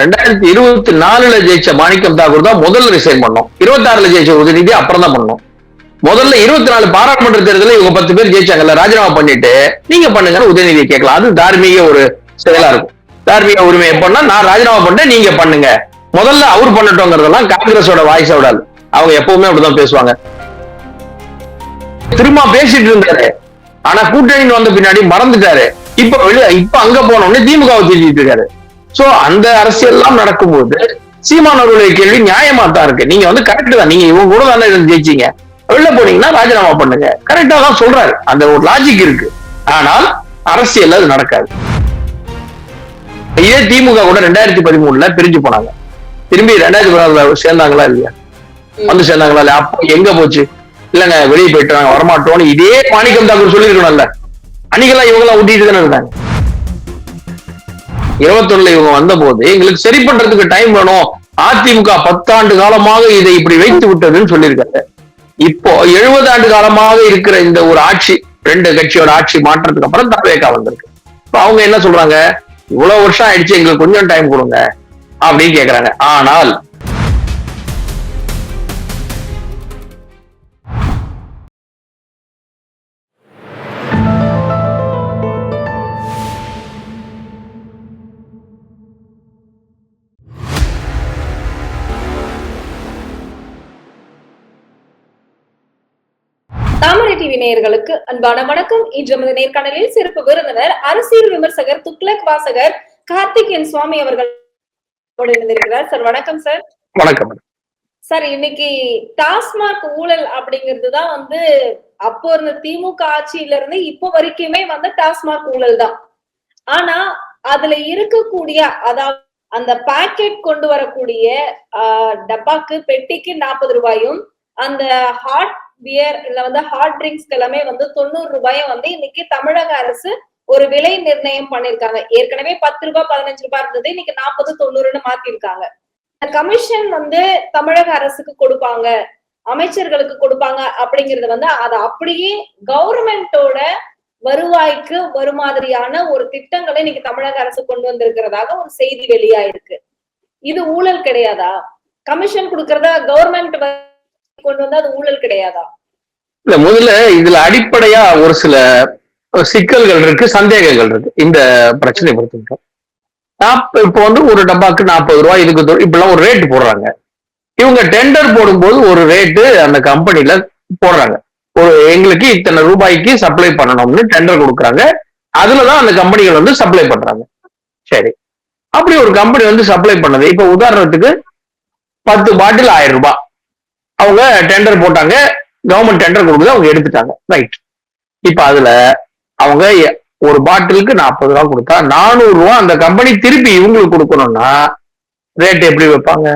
2024 ஜெயிச்ச மாணிக்கம் தாக்கூர் தான் முதல்ல ரிசைன் பண்ணோம். 26 ஜெயிச்ச உதயநிதி அப்புறம் தான் பண்ணோம். முதல்ல 24 பாராளுமன்ற தேர்தலில் இவங்க 10 பேர் ஜெயிச்சாங்கல்ல, ராஜினாமா பண்ணிட்டு நீங்க பண்ணுங்கன்னு உதயநிதியை கேட்கலாம். அது தார்மீக ஒரு செயலா இருக்கும். தார்மீக உரிமை எப்படின்னா, நான் ராஜினாமா பண்ணிட்டேன் நீங்க பண்ணுங்க, முதல்ல அவர் பண்ணட்டோங்கிறதெல்லாம் காங்கிரஸோட வாய்ஸ் விடாது. அவங்க எப்பவுமே அப்படிதான் பேசுவாங்க. திரும்ப பேசிட்டு இருந்தாரு, ஆனா கூட்டணி வந்த பின்னாடி மறந்துட்டாரு. இப்ப அங்க போனோடனே திமுகவை திட்டிட்டு இருக்காரு. சோ அந்த அரசியல் எல்லாம் நடக்கும்போது சீமானவர்களுடைய கேள்வி நியாயமா தான் இருக்கு. நீங்க கரெக்ட் தான், நீங்க இவங்க கூட தானே ஜெயிச்சீங்க, வெளில போனீங்கன்னா ராஜினாமா பண்ணுங்க, கரெக்டா தான் சொல்றாரு. அந்த ஒரு லாஜிக் இருக்கு. ஆனால் அரசியல் அது நடக்காது. இதே திமுக கூட 2013 பிரிஞ்சு போனாங்க. திரும்பி 2016 சேர்ந்தாங்களா இல்லையா? வந்து சேர்ந்தாங்களா இல்லையா? அப்போ எங்க போச்சு? இல்லங்க வெளியே போயிட்டாங்க, வரமாட்டோம்னு இதே மாணிக்கம் தாக்கூர் சொல்லியிருக்கணும்ல. அன்னைக்கெல்லாம் இவங்கெல்லாம் ஊட்டிட்டு தானே இருந்தாங்க. 21 இவங்க வந்த போது எங்களுக்கு சரி பண்றதுக்கு டைம் வேணும், அதிமுக 10 ஆண்டு காலமாக இதை இப்படி வைத்து விட்டதுன்னு சொல்லியிருக்காங்க. இப்போ 70 ஆண்டு காலமாக இருக்கிற இந்த ஒரு ஆட்சி, 2 கட்சியோட ஆட்சி மாற்றத்துக்கு அப்புறம் தவேகா வந்திருக்கு. இப்ப அவங்க என்ன சொல்றாங்க, இவ்வளவு வருஷம் ஆயிடுச்சு, எங்களுக்கு கொஞ்சம் டைம் கொடுங்க அப்படின்னு கேக்குறாங்க. ஆனால் தாமரை டிவி நேயர்களுக்கு அன்பான வணக்கம். இன்று நமது நேர்காணலில் சிறப்பு விருந்தினர் அரசியல் விமர்சகர் துக்ளக் வாசகர் கார்த்திகேயன் சுவாமி அவர்கள் இணைந்திருக்கிறார். சார் வணக்கம். சார் வணக்கம். சார், இன்னைக்கு டாஸ்மாக் ஊழல் அப்படிங்கிறதுதான் அப்போ இருந்த திமுக ஆட்சியில இருந்து இப்போ வரைக்குமே டாஸ்மாக் ஊழல் தான். ஆனா அதுல இருக்கக்கூடிய, அதாவது அந்த பாக்கெட் கொண்டு வரக்கூடிய டப்பாக்கு பெட்டிக்கு 40 ரூபாயும், அந்த ஹாட் பியர் இல்ல ஹாட் ட்ரிங்க்ஸ்க்கு எல்லாமே 90 ரூபாயும் இன்னைக்கு தமிழக அரசு ஒரு விலை நிர்ணயம் பண்ணிருக்காங்க. ஏற்கனவே 10 ரூபாய் 15 ரூபாய் இருந்தது, இன்னைக்கு 40 90ன்னு மாத்திருக்காங்க. கமிஷன் தமிழக அரசுக்கு கொடுப்பாங்க, அமைச்சர்களுக்கு கொடுப்பாங்க அப்படிங்கறது அது அப்படியே கவர்மெண்டோட வருவாய்க்கு ஒரு மாதிரியான ஒரு திட்டங்களை இன்னைக்கு தமிழக அரசு கொண்டு வந்திருக்கிறதாக ஒரு செய்தி வெளியாயிருக்கு. இது ஊழல் கிடையாதா? கமிஷன் கொடுக்கறதா கவர்மெண்ட் கொண்டு வந்தா அது ஊழல் கிடையாதா? இல்ல, முதல்ல இதுல அடிப்படையா ஒரு சில சிக்கல்கள் இருக்கு, சந்தேகங்கள் இருக்கு இந்த பிரச்சனை பொறுத்து. இப்போ ஒரு டப்பாக்கு 40 ரூபாய், இதுக்கு இப்பெல்லாம் ஒரு ரேட் போடுறாங்க. இவங்க டெண்டர் போடும்போது ஒரு ரேட்டு அந்த கம்பெனில போடுறாங்க. எங்களுக்கு இத்தனை ரூபாய்க்கு சப்ளை பண்ணணும்னு டெண்டர் கொடுக்குறாங்க. அதுலதான் அந்த கம்பெனிகள் சப்ளை பண்றாங்க. சரி, அப்படி ஒரு கம்பெனி சப்ளை பண்ணது, இப்ப உதாரணத்துக்கு 10 பாட்டில் 1000 ரூபாய் அவங்க டெண்டர் போட்டாங்க, கவர்மெண்ட் டெண்டர் கொடுக்குது, அவங்க எடுத்துட்டாங்க. ரைட். இப்ப அதுல அவங்க ஒரு பாட்டிலுக்கு 40 ரூபாய் கொடுத்தா 400 ரூபாய் அந்த கம்பெனி திருப்பி இவங்களுக்கு கொடுக்கணும்னா ரேட் எப்படி வைப்பாங்க?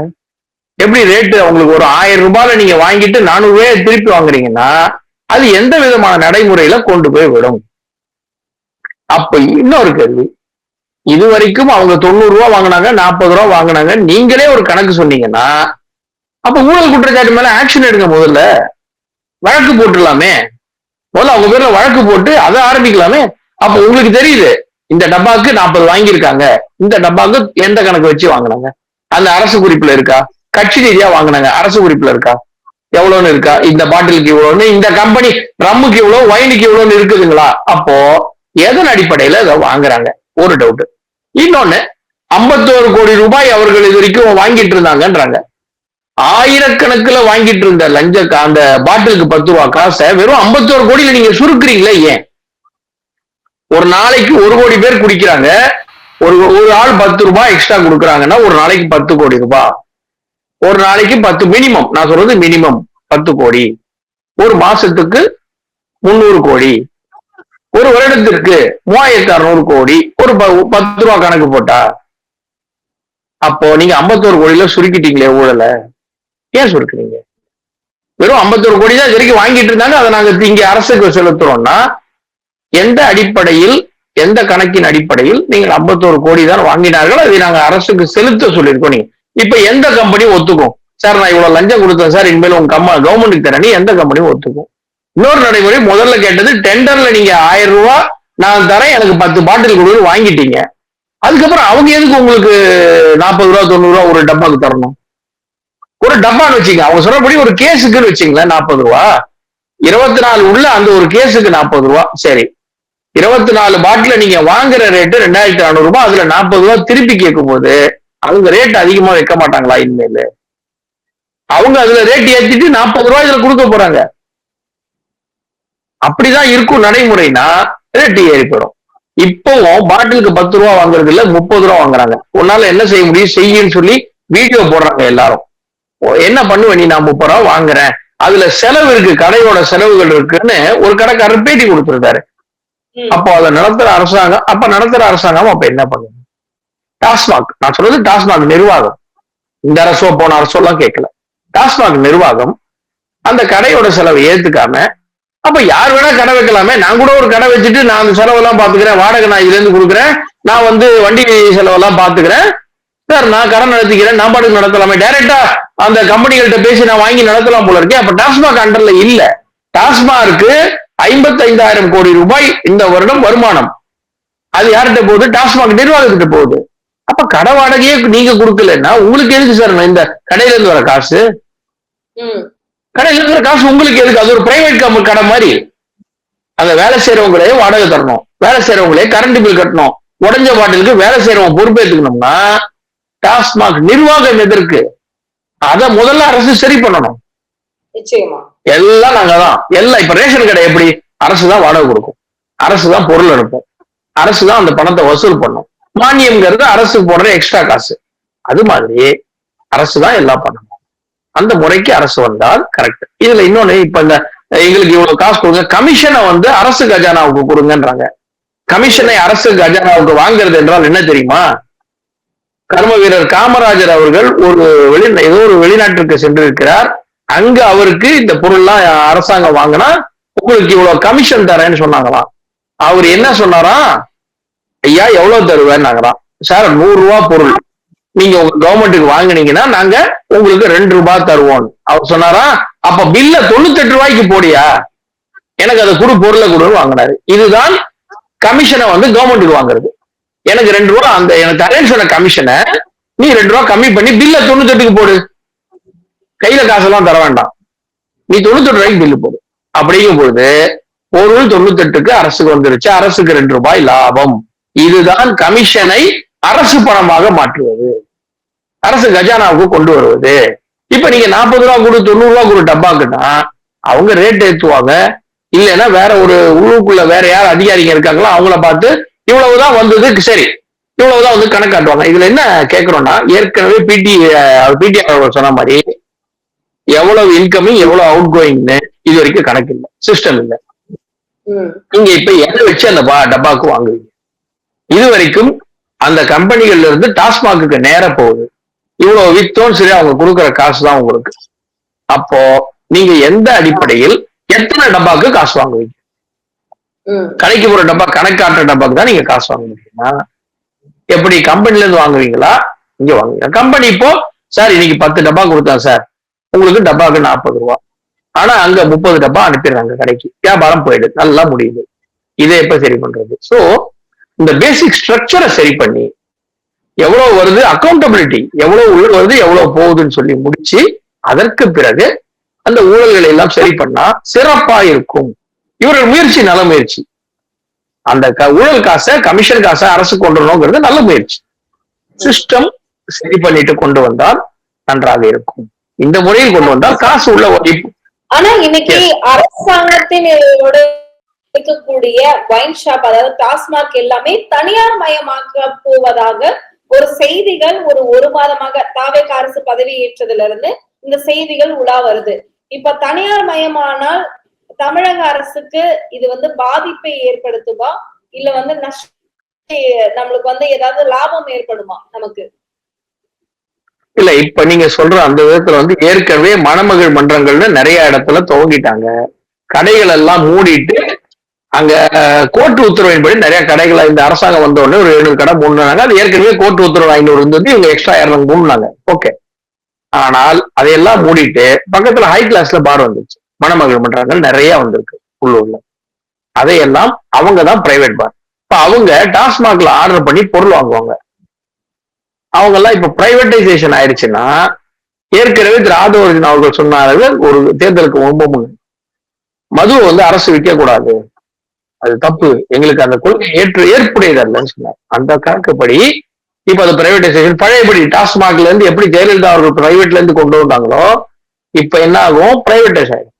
எப்படி ரேட்டு? அவங்களுக்கு ஒரு 1000 ரூபாயில நீங்க வாங்கிட்டு 400 ரூபாய் திருப்பி வாங்குறீங்கன்னா அது எந்த விதமான நடைமுறையில கொண்டு போய் விடும்? அப்ப இன்னொரு கேள்வி, இது வரைக்கும் அவங்க 90 ரூபாய் வாங்கினாங்க, 40 ரூபாய் வாங்கினாங்க, நீங்களே ஒரு கணக்கு சொன்னீங்கன்னா அப்ப ஊழல் குற்றச்சாட்டு மேல ஆக்ஷன் எடுங்க. முதல்ல வழக்கு போட்டுடலாமே, முதல்ல அவங்க பேர்ல வழக்கு போட்டு அதை ஆரம்பிக்கலாமே. அப்ப உங்களுக்கு தெரியுது இந்த டப்பாக்கு 40 வாங்கியிருக்காங்க, இந்த டப்பாக்கு எந்த கணக்கு வச்சு வாங்கினாங்க, அந்த அரசு குறிப்புல இருக்கா? கட்சி ரீதியா வாங்கினாங்க, அரசு குறிப்புல இருக்கா? எவ்வளவுன்னு இருக்கா? இந்த பாட்டிலுக்கு இவ்வளவுன்னு, இந்த கம்பெனி ரம்முக்கு இவ்வளவு, ஒயினுக்கு இவ்வளவுன்னு இருக்குதுங்களா? அப்போ எதன் அடிப்படையில இதை வாங்குறாங்க? ஒரு டவுட். இன்னொன்னு, 51 கோடி ரூபாய் அவர்கள் இது வரைக்கும் வாங்கிட்டு இருந்தாங்கன்றாங்க. ஆயிரக்கணக்கில் வாங்கிட்டு இருந்த அந்த பாட்டிலுக்கு 10 ரூபாய் காசை வெறும் 51 கோடியில நீங்க சுருக்குறீங்களே ஏன்? ஒரு நாளைக்கு 1 கோடி பேர் குடிக்கிறாங்க, ஒரு ஆள் 10 ரூபாய் எக்ஸ்ட்ரா கொடுக்குறாங்கன்னா ஒரு நாளைக்கு 10 கோடி ரூபாய். ஒரு நாளைக்கு 10 மினிமம், நான் சொல்றது மினிமம் 10 கோடி. ஒரு மாசத்துக்கு 300 கோடி, ஒரு வருடத்திற்கு 3600 கோடி. ஒரு 10 ரூபாய் கணக்கு போட்டா அப்போ நீங்க 51 கோடியில சுருக்கிட்டீங்களே ஊழல. ஏன் சுருக்குறீங்க? வெறும் 51 கோடி தான் இது வரைக்கும் வாங்கிட்டு இருந்தாங்க, அதை நாங்க இங்க அரசுக்கு செலுத்துறோம்னா எந்த அடிப்படையில், எந்த கணக்கின் அடிப்படையில் நீங்கள் 51 கோடி தான் வாங்கினார்கள், அதை நாங்க அரசுக்கு செலுத்த சொல்லியிருக்கோம். நீங்க இப்ப எந்த கம்பெனி ஒத்துக்கும்? சார் நான் இவ்வளவு லஞ்சம் கொடுத்தேன் சார், இனிமேல் உங்க கவர்மெண்ட்டுக்கு தரேன், எந்த கம்பெனியும் ஒத்துக்கும்? இன்னொரு நடைமுறை, முதல்ல கேட்டது டெண்டர்ல நீங்க 1000 ரூபாய் நான் தரேன், எனக்கு 10 பாட்டில் கொடுத்து வாங்கிட்டீங்க. அதுக்கப்புறம் அவங்க எதுக்கு உங்களுக்கு 40 ரூபா 90 ரூபா ஒரு டப்பாக்கு தரணும்? ஒரு டப்பான்னு வச்சுங்க, அவங்க சொல்றபடி ஒரு கேஸுக்குன்னு வச்சுங்களேன் 40 ரூபா, 24 உள்ள அந்த ஒரு கேஸுக்கு 40 ரூபா. சரி, 24 பாட்டில நீங்க வாங்குற ரேட்டு 2400 ரூபாய், அதுல 40 ரூபாய் திருப்பி கேட்கும் போது அவங்க ரேட் அதிகமா வைக்க மாட்டாங்களா? இனிமேல் அவங்க அதுல ரேட் ஏத்திட்டு 40 ரூபாய் இதுல கொடுக்க போறாங்க. அப்படிதான் இருக்கும் நடைமுறைனா ரேட் ஏறி போயிடும். இப்பவும் பாட்டிலுக்கு 10 ரூபா வாங்குறது இல்ல, 30 ரூபா வாங்குறாங்க. உன்னால என்ன செய்ய முடியும் செய்யுன்னு சொல்லி வீடியோ போடுறாங்க எல்லாரும். என்ன பண்ணுவேன் நீ, நான் 30 ரூபா வாங்குறேன், அதுல செலவு இருக்கு, கடையோட செலவுகள் இருக்குன்னு ஒரு கடைக்காரர் பேட்டி கொடுத்திருக்காரு. அப்போ அதை நடத்துற அரசாங்கம், அப்ப என்ன பண்ணுங்க? டாஸ்மாக், நான் சொல்றது டாஸ்மாக் நிர்வாகம், இந்த அரசோ போன அரசோ எல்லாம் கேட்கல. டாஸ்மாக் நிர்வாகம் அந்த கடையோட செலவை ஏத்துக்காம, அப்ப யார் வேணா கடை வைக்கலாமே, நான் கூட ஒரு கடை வச்சுட்டு நான் அந்த செலவெல்லாம் பாத்துக்கிறேன், வாடகை நான் இதுல இருந்து கொடுக்குறேன், நான் வண்டி செலவெல்லாம் பாத்துக்கிறேன் சார், நான் கடை நடத்திக்கிறேன், நான் பாட்டுக்கு நடத்தலாமே, டைரக்டா அந்த கம்பெனிகள்கிட்ட பேசி நான் வாங்கி நடத்தலாம் போல இருக்கேன். அப்ப டாஸ்மாக் அண்டர்ல இல்ல. டாஸ்மாக்கு 55,000 கோடி ரூபாய் இந்த வருடம் வருமானம். அது யார்கிட்ட போகுது? டாஸ்மாக் நிர்வாகத்திட்ட போகுது. அப்ப கடை வாடகையே நீங்க கொடுக்கலன்னா உங்களுக்கு எதுக்கு சார் இந்த கடையில இருந்து வர காசு? கடையில இருந்து வர காசு உங்களுக்கு எதுக்கு? அது ஒரு பிரைவேட் கடை மாதிரி. அந்த வேலை செய்யறவங்களே வாடகை தரணும், வேலை செய்யறவங்களே கரண்ட் பில் கட்டணும், உடஞ்ச பாட்டிலுக்கு வேலை செய்யறவங்க பொறுப்பேற்றுக்கணும்னா டாஸ்மாக் நிர்வாகம் எதற்கு? அதை முதல்ல அரசு சரி பண்ணணும். எல்லாம் நாங்கதான் எல்லாம். இப்ப ரேஷன் கடை எப்படி? அரசுதான் வாடகை கொடுக்கும், அரசுதான் பொருள் அனுப்பும், அரசுதான் அந்த பணத்தை வசூல் பண்ணும். மானியம்ங்கிறது அரசுக்கு போடுற எக்ஸ்ட்ரா காசு. அது மாதிரி அரசுதான் எல்லாம் பண்ணணும். அந்த முறைக்கு அரசு வந்தால் கரெக்ட். இதுல இன்னொன்னு, இப்ப இந்த எங்களுக்கு இவ்வளவு காசு கொடுங்க, கமிஷனை அரசு கஜானாவுக்கு கொடுங்கன்றாங்க. கமிஷனை அரசு கஜானாவுக்கு வாங்குறது என்றால் என்ன தெரியுமா? கர்ம வீரர் காமராஜர் அவர்கள் ஏதோ ஒரு வெளிநாட்டிற்கு சென்றிருக்கிறார். அங்க அவருக்கு இந்த பொருள்லாம் அரசாங்கம் வாங்கினா உங்களுக்கு இவ்வளவு கமிஷன் தரேன்னு சொன்னாங்களாம். அவர் என்ன சொன்னாரா? ஐயா எவ்வளவு தருவேன்னாங்களாம். சார் 100 ரூபாய் பொருள் நீங்க உங்க கவர்மெண்ட்டுக்கு வாங்கினீங்கன்னா நாங்க உங்களுக்கு 2 ரூபாய் தருவோம். அவர் சொன்னாரா? அப்ப பில்ல 98 ரூபாய்க்கு போடியா, எனக்கு அதை கொடு, பொருளை கொடுன்னு வாங்கினாரு. இதுதான் கமிஷனை கவர்மெண்ட்டுக்கு வாங்குறது. எனக்கு 2 ரூபா, அந்த எனக்கு அரேஞ்ச் பண்ண கமிஷனை நீ 2 ரூபா கம்மி பண்ணி பில்ல 98க்கு போடு, கையில காசெல்லாம் தர வேண்டாம், நீ 98 ரூபாய்க்கு பில்லு போடு. அப்படிங்கும் பொழுது பொருள் 98க்கு அரசுக்கு வந்துருச்சு, அரசுக்கு 2 ரூபாய் லாபம். இதுதான் கமிஷனை அரசு பணமாக மாற்றுவது, அரசு கஜானாவுக்கு கொண்டு வருவது. இப்ப நீங்க 40 ரூபா கொடு 90 ரூபா கொடு டப்பாக்குன்னா அவங்க ரேட் ஏற்றுவாங்க. இல்லைன்னா வேற ஒரு உள்ளுக்குள்ள வேற யார் அதிகாரிங்க இருக்காங்களோ அவங்கள பார்த்து இவ்வளவுதான் வந்தது, சரி இவ்வளவுதான் கணக்காட்டுவாங்க. இதுல என்ன கேட்கிறோம்னா, ஏற்கனவே பிடிஆர் சொன்ன மாதிரி எவ்வளவு இன்கமிங் எவ்வளவு அவுட் கோயிங்னு இது வரைக்கும் கணக்கு இல்லை, சிஸ்டம் இல்லை. நீங்க இப்ப எதை வச்சு அந்த டப்பாக்கு வாங்குவீங்க? இது வரைக்கும் அந்த கம்பெனிகள்ல இருந்து டாஸ்மாக்கு நேர போகுது, இவ்வளவு வித்தோன்னு சரி அவங்க கொடுக்குற காசு தான் உங்களுக்கு. அப்போ நீங்க எந்த அடிப்படையில் எத்தனை டப்பாக்கு காசு வாங்குவீங்க? கடைக்கு போற டப்பா, கணக்காட்டுற டப்பாக்கு தான் நீங்க காசு வாங்குவீங்கன்னா எப்படி? கம்பெனில இருந்து வாங்குவீங்களா? இங்க வாங்குவீங்க. கம்பெனி இப்போ சார் இன்னைக்கு 10 டப்பா கொடுத்தா சார், உங்களுக்கு டப்பாக்கு 40 ரூபா, ஆனா அங்க 30 டப்பா அனுப்பிடுறாங்க கடைக்கு, வியாபாரம் போயிடுது, நல்லா முடியுது. இதை எப்ப சரி பண்றது? சோ இந்த பேசிக் ஸ்ட்ரக்சரை சரி பண்ணி எவ்வளவு வருது, அக்கௌண்டபிலிட்டி எவ்வளவு உள்ள வருது எவ்வளவு போகுதுன்னு சொல்லி முடிச்சு அதற்கு பிறகு அந்த ஊழல்களை எல்லாம் சரி பண்ணா சிறப்பா இருக்கும். இவரோட முயற்சி நல்ல முயற்சி. அந்த ஊழல் காசை, கமிஷன் காசை அரசு கொண்டு வரணுங்கிறது நல்ல முயற்சி. சிஸ்டம் சரி பண்ணிட்டு கொண்டு வந்தால் நன்றாக இருக்கும். இந்த முறையில் கொண்டு வந்தால் காசு உள்ள. ஆனா இன்னைக்கு அரசாங்கத்தின் இருக்கக்கூடிய வைன் ஷாப், அதாவது டாஸ்மாக் எல்லாமே தனியார் மயமாக்க போவதாக ஒரு செய்திகள் ஒரு மாதமாக தாவேக அரசு பதவி ஏற்றதுல இருந்து இந்த செய்திகள் உலா வருது. இப்ப தனியார் மயமானால் தமிழக அரசுக்கு இது பாதிப்பை ஏற்படுத்துமா, இல்ல நம்மளுக்கு ஏதாவது லாபம் ஏற்படுமா நமக்கு? இல்ல, இப்ப நீங்க சொல்ற அந்த விதத்துல ஏற்கனவே மணமகள் மன்றங்கள்னு நிறைய இடத்துல துவங்கிட்டாங்க. கடைகள் எல்லாம் மூடிட்டு அங்க கோர்ட்டு உத்தரவின்படி நிறைய கடைகளை இந்த அரசாங்கம் வந்த உடனே ஒரு 700 கடை மூடினாங்க. அது ஏற்கனவே கோர்ட்டு உத்தரவு 500 இருந்தது, இவங்க எக்ஸ்ட்ரா 200 மூடினாங்க. ஓகே. ஆனால் அதையெல்லாம் மூடிட்டு பக்கத்துல ஹை கிளாஸ்ல பார் வந்துச்சு, மணமகள் மன்றங்கள் நிறைய வந்திருக்கு உள்ளூர்ல. அதையெல்லாம் அவங்கதான் பிரைவேட் பார், இப்ப அவங்க டாஸ்மாக்ல ஆர்டர் பண்ணி பொருள் வாங்குவாங்க. அவங்க எல்லாம் இப்ப பிரைவேட்டைசேஷன் ஆயிடுச்சுன்னா, ஏற்கனவே திரு ஆதவர்ஜன் அவர்கள் சொன்னார்கள் ஒரு தேர்தலுக்கு முன்பு, மதுவை வந்து அரசு விற்க கூடாது, அது தப்பு, எங்களுக்கு அந்த கொள்கை ஏற்புடையது அல்லன்னு சொன்னார். அந்த கணக்குப்படி இப்ப அது பிரைவேட்டைசேஷன் பழையபடி டாஸ்மாக்ல இருந்து எப்படி ஜெயலலிதா அவர்கள் பிரைவேட்ல இருந்து கொண்டு வந்தாங்களோ இப்ப என்ன ஆகும், பிரைவேட்டைஸ் ஆகும்.